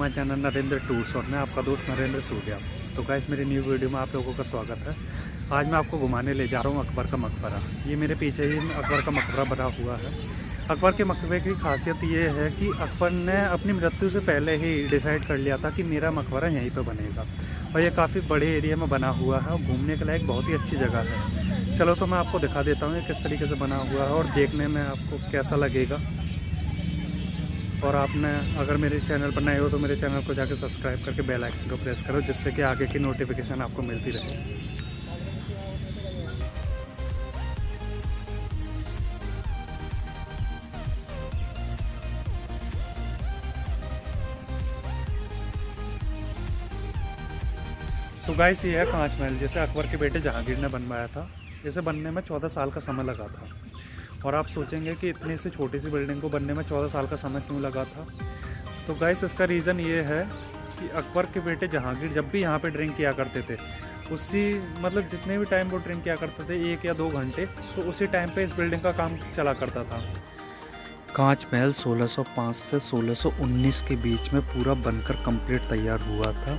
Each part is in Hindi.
माय चैनल नरेंद्र टूर्स और मैं आपका दोस्त नरेंद्र सूर्या। तो गाइस मेरी न्यू वीडियो में आप लोगों का स्वागत है। आज मैं आपको घुमाने ले जा रहा हूँ अकबर का मकबरा। ये मेरे पीछे ही अकबर का मकबरा बना हुआ है। अकबर के मकबरे की खासियत ये है कि अकबर ने अपनी मृत्यु से पहले ही डिसाइड कर लिया था कि मेरा मकबरा यहीं पर बनेगा, और ये काफ़ी बड़े एरिया में बना हुआ है और घूमने के लायक बहुत ही अच्छी जगह है। चलो तो मैं आपको दिखा देता हूँ ये किस तरीके से बना हुआ है और देखने में आपको कैसा लगेगा। और आपने अगर मेरे चैनल पर नए हो तो मेरे चैनल को जाकर सब्सक्राइब करके बेल आइकन को प्रेस करो, जिससे कि आगे की नोटिफिकेशन आपको मिलती रहे। तो गाइस ये है कांच महल, जैसे अकबर के बेटे जहांगीर ने बनवाया था। इसे बनने में 14 साल का समय लगा था। और आप सोचेंगे कि इतनी सी छोटी सी बिल्डिंग को बनने में 14 साल का समय क्यों लगा था। तो गाइस इसका रीज़न ये है कि अकबर के बेटे जहांगीर जब भी यहाँ पे ड्रिंक किया करते थे, उसी मतलब जितने भी टाइम वो ड्रिंक किया करते थे 1 या 2 घंटे, तो उसी टाइम पे इस बिल्डिंग का काम चला करता था। कांच महल 1605 से 1619 के बीच में पूरा बनकर कंप्लीट तैयार हुआ था।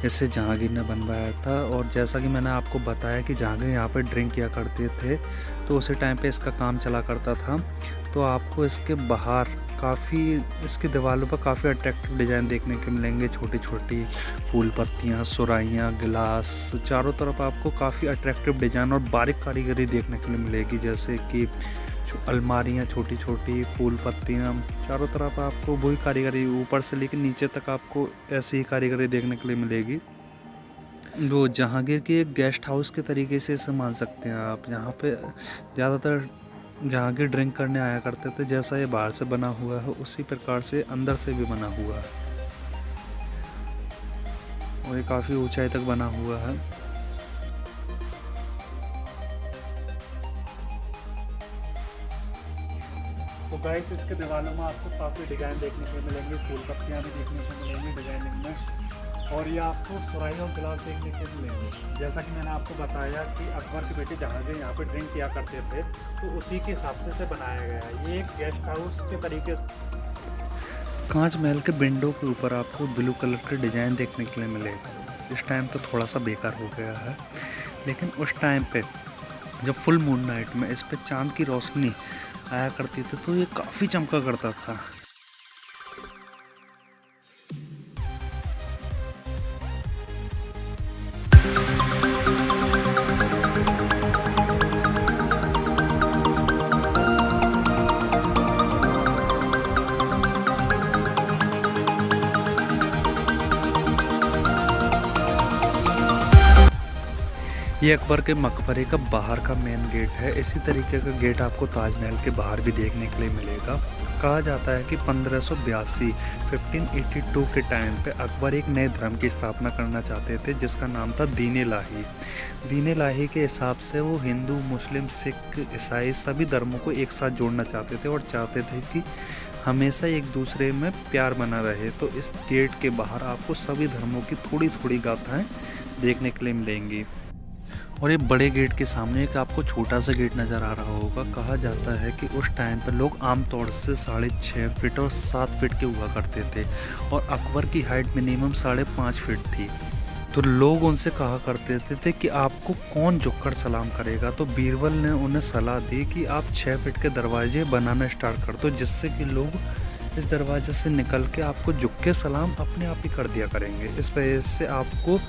इसे जहांगीर ने बनवाया था। और जैसा कि मैंने आपको बताया कि जहांगीर यहाँ पर ड्रिंक किया करते थे, तो उसी टाइम पे इसका काम चला करता था। तो आपको इसके बाहर इसकी दीवारों पर काफ़ी अट्रैक्टिव डिज़ाइन देखने को मिलेंगे। छोटी छोटी फूल पत्तियाँ, सुराइयाँ, गिलास, चारों तरफ आपको काफ़ी अट्रैक्टिव डिज़ाइन और बारीक कारीगरी देखने के लिए मिलेगी। जैसे कि अलमारियाँ, छोटी छोटी फूल पत्तियाँ, चारों तरफ आपको वही कारीगरी ऊपर से लेकर नीचे तक आपको ऐसी ही कारीगरी देखने के लिए मिलेगी। वो जहांगीर की एक गेस्ट हाउस के तरीके से इसे मान सकते हैं आप। यहाँ पे ज़्यादातर जहांगीर ड्रिंक करने आया करते थे। जैसा ये बाहर से बना हुआ है उसी प्रकार से अंदर से भी बना हुआ है, और ये काफ़ी ऊंचाई तक बना हुआ है। तो गाइस इसके दीवारों में आपको काफ़ी डिज़ाइन देखने को मिलेंगे, फूल पत्तियाँ भी देखने को मिलेंगी डिज़ाइनिंग में, और ये आपको सुराही और गिलास देखने के मिलेंगे। जैसा कि मैंने आपको बताया कि अकबर के बेटे जहांगीर यहाँ पे ड्रिंक किया करते थे, तो उसी के हिसाब से इसे बनाया गया है। ये एक गेस्ट हाउस के तरीके से। कांच महल के विंडो के ऊपर आपको ब्लू कलर का डिज़ाइन देखने के लिए मिलेगा। इस टाइम तो थोड़ा सा बेकार हो गया है, लेकिन उस टाइम पे जब फुल मून नाइट में इस पे चांद की रोशनी आया करती थी तो ये काफ़ी चमका करता था। ये अकबर के मकबरे का बाहर का मेन गेट है। इसी तरीके का गेट आपको ताजमहल के बाहर भी देखने के लिए मिलेगा। कहा जाता है कि 1582 के टाइम पे अकबर एक नए धर्म की स्थापना करना चाहते थे, जिसका नाम था दीन इलाही। दीन इलाही के हिसाब से वो हिंदू, मुस्लिम, सिख, ईसाई सभी धर्मों को एक साथ जोड़ना चाहते थे और चाहते थे कि हमेशा एक दूसरे में प्यार बना रहे। तो इस गेट के बाहर आपको सभी धर्मों की थोड़ी थोड़ी गाथाएँ देखने के लिए मिलेंगी। और ये बड़े गेट के सामने एक आपको छोटा सा गेट नज़र आ रहा होगा। कहा जाता है कि उस टाइम पर लोग आमतौर से 6.5 फीट और 7 फीट के हुआ करते थे, और अकबर की हाइट मिनिमम 5.5 फीट थी। तो लोग उनसे कहा करते थे कि आपको कौन झुककर सलाम करेगा। तो बीरबल ने उन्हें सलाह दी कि आप 6 फीट के दरवाजे बनाना स्टार्ट कर दो, जिससे कि लोग इस दरवाजे से निकल के आपको झुक के सलाम अपने आप ही कर दिया करेंगे। इस वजह से आपको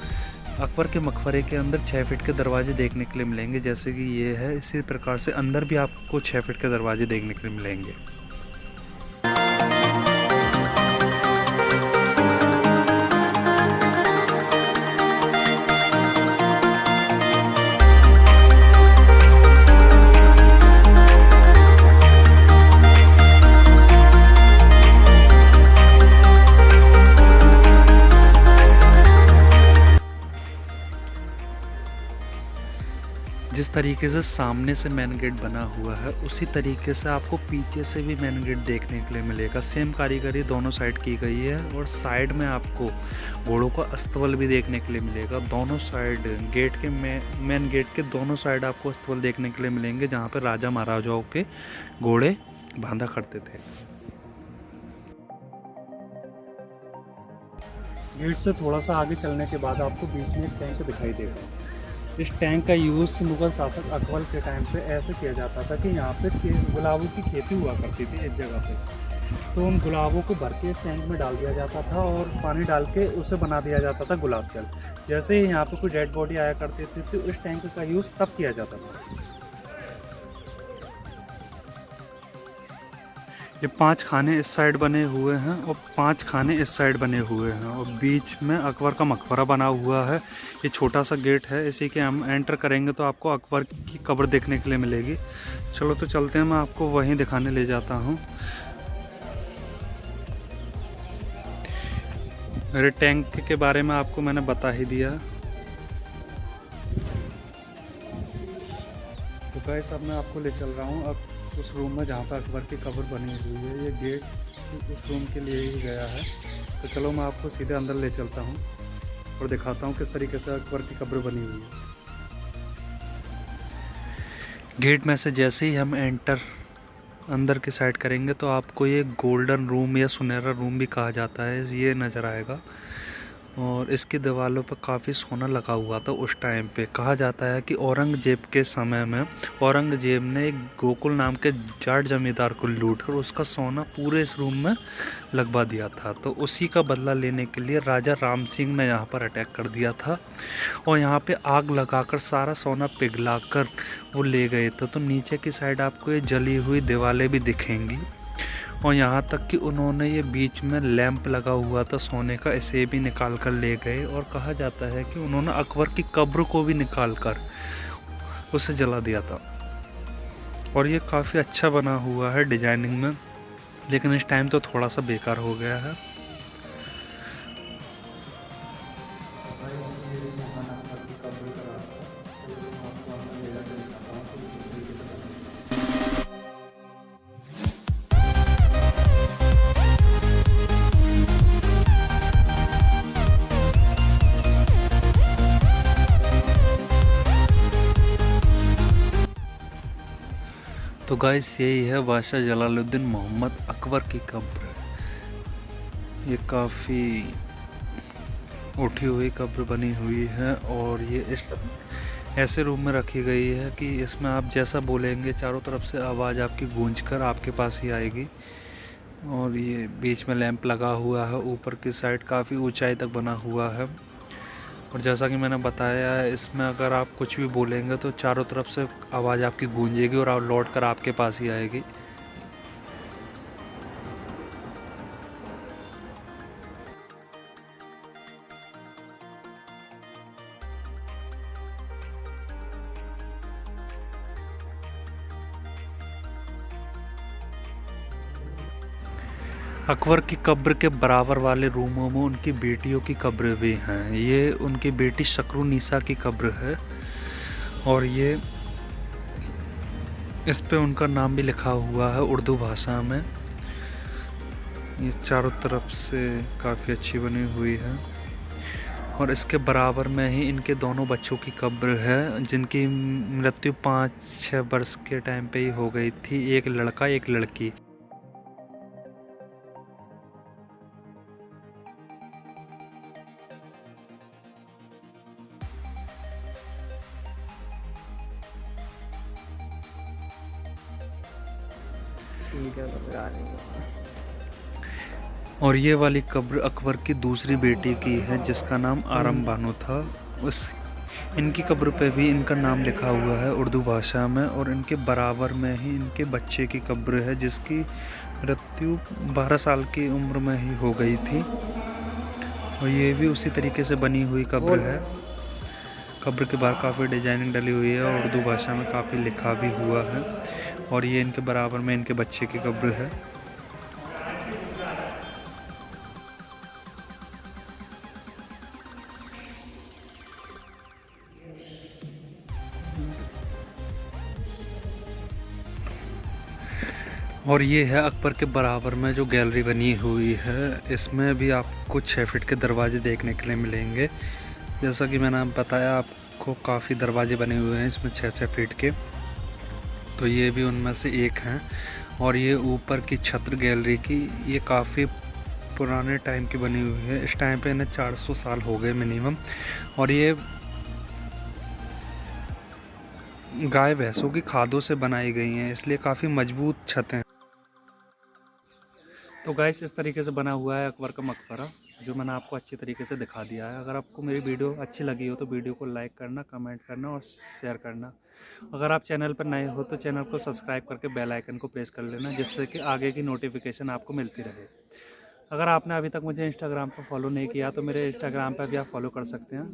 अकबर के मकबरे के अंदर 6 फीट के दरवाजे देखने के लिए मिलेंगे, जैसे कि ये है। इसी प्रकार से अंदर भी आपको 6 फीट के दरवाजे देखने के लिए मिलेंगे। जिस तरीके से सामने से मेन गेट बना हुआ है, उसी तरीके से आपको पीछे से भी मेन गेट देखने के लिए मिलेगा। सेम कारीगरी दोनों साइड की गई है, और साइड में आपको घोड़ों का अस्तबल भी देखने के लिए मिलेगा। दोनों साइड गेट के मेन गेट के दोनों साइड आपको अस्तबल देखने के लिए मिलेंगे, जहाँ पर राजा महाराजाओं के घोड़े बांधा करते थे। गेट से थोड़ा सा आगे चलने के बाद आपको बीच में एक टैंक दिखाई देगा। इस टैंक का यूज़ मुग़ल शासक अकबर के टाइम पे ऐसे किया जाता था कि यहाँ पे गुलाबों की खेती हुआ करती थी इस जगह पे। तो उन गुलाबों को भर के टैंक में डाल दिया जाता था और पानी डाल के उसे बना दिया जाता था गुलाब जल। जैसे ही यहाँ पे कोई डेड बॉडी आया करती थी तो इस टैंक का यूज़ तब किया जाता था। ये 5 खाने इस साइड बने हुए हैं और 5 खाने इस साइड बने हुए हैं और बीच में अकबर का मकबरा बना हुआ है। ये छोटा सा गेट है, इसी के हम एंटर करेंगे तो आपको अकबर की कब्र देखने के लिए मिलेगी। चलो तो चलते हैं, मैं आपको वहीं दिखाने ले जाता हूँ। मेरे टैंक के बारे में आपको मैंने बता ही दिया। तो गाइस अब मैं आपको ले चल रहा हूँ अब उस रूम में जहाँ पर अकबर की कब्र बनी हुई है। ये गेट उस रूम के लिए ही गया है। तो चलो मैं आपको सीधे अंदर ले चलता हूँ और दिखाता हूँ किस तरीके से अकबर की कब्र बनी हुई है। गेट में से जैसे ही हम एंटर अंदर की साइड करेंगे तो आपको ये गोल्डन रूम या सुनहरा रूम भी कहा जाता है, ये नज़र आएगा। और इसकी दीवारों पर काफ़ी सोना लगा हुआ था उस टाइम पे। कहा जाता है कि औरंगजेब के समय में औरंगजेब ने एक गोकुल नाम के जाट जमींदार को लूटकर उसका सोना पूरे इस रूम में लगवा दिया था। तो उसी का बदला लेने के लिए राजा राम सिंह ने यहाँ पर अटैक कर दिया था और यहाँ पे आग लगाकर सारा सोना पिघलाकर वो ले गए थे। तो नीचे की साइड आपको ये जली हुई दीवारें भी दिखेंगी और यहाँ तक कि उन्होंने ये बीच में लैंप लगा हुआ था सोने का, इसे भी निकाल कर ले गए। और कहा जाता है कि उन्होंने अकबर की कब्र को भी निकाल कर उसे जला दिया था। और ये काफ़ी अच्छा बना हुआ है डिजाइनिंग में, लेकिन इस टाइम तो थोड़ा सा बेकार हो गया है। तो गाइस यही है बादशाह जलालुद्दीन मोहम्मद अकबर की कब्र। ये काफ़ी उठी हुई कब्र बनी हुई है और ये इस ऐसे रूम में रखी गई है कि इसमें आप जैसा बोलेंगे चारों तरफ से आवाज़ आपकी गूंजकर आपके पास ही आएगी। और ये बीच में लैंप लगा हुआ है, ऊपर की साइड काफ़ी ऊंचाई तक बना हुआ है। और जैसा कि मैंने बताया है, इसमें अगर आप कुछ भी बोलेंगे तो चारों तरफ से आवाज़ आपकी गूंजेगी और लौट कर आपके पास ही आएगी। अकबर की कब्र के बराबर वाले रूमों में उनकी बेटियों की कब्र भी हैं। ये उनकी बेटी शकरुनिसा की कब्र है और ये इस पे उनका नाम भी लिखा हुआ है उर्दू भाषा में। ये चारों तरफ से काफ़ी अच्छी बनी हुई है और इसके बराबर में ही इनके दोनों बच्चों की कब्र है, जिनकी मृत्यु 5-6 वर्ष के टाइम पे ही हो गई थी। एक लड़का एक लड़की। और ये वाली कब्र अकबर की दूसरी बेटी की है जिसका नाम आरम बानो था। उस इनकी कब्र पे भी इनका नाम लिखा हुआ है उर्दू भाषा में। और इनके बराबर में ही इनके बच्चे की कब्र है जिसकी मृत्यु 12 साल की उम्र में ही हो गई थी और ये भी उसी तरीके से बनी हुई कब्र है। कब्र के बाहर काफ़ी डिजाइनिंग डली हुई है और उर्दू भाषा में काफ़ी लिखा भी हुआ है। और ये इनके बराबर में इनके बच्चे की कब्र है। और ये है अकबर के बराबर में जो गैलरी बनी हुई है, इसमें भी आपको 6 फीट के दरवाजे देखने के लिए मिलेंगे। जैसा कि मैंने बताया आपको काफ़ी दरवाजे बने हुए हैं इसमें 6-6 फीट के, तो ये भी उनमें से एक हैं। और ये ऊपर की छत्र गैलरी की ये काफ़ी पुराने टाइम की बनी हुई है। इस टाइम पे इन्हें 400 साल हो गए मिनिमम। और ये गाय भैंसों की खादों से बनाई गई हैं, इसलिए काफ़ी मजबूत छतें हैं। तो गाइस इस तरीके से बना हुआ है अकबर का मकबरा, जो मैंने आपको अच्छी तरीके से दिखा दिया है। अगर आपको मेरी वीडियो अच्छी लगी हो तो वीडियो को लाइक करना, कमेंट करना और शेयर करना। अगर आप चैनल पर नए हो तो चैनल को सब्सक्राइब करके बेल आइकन को प्रेस कर लेना, जिससे कि आगे की नोटिफिकेशन आपको मिलती रहे। अगर आपने अभी तक मुझे इंस्टाग्राम पर फॉलो नहीं किया तो मेरे इंस्टाग्राम पर भी आप फॉलो कर सकते हैं।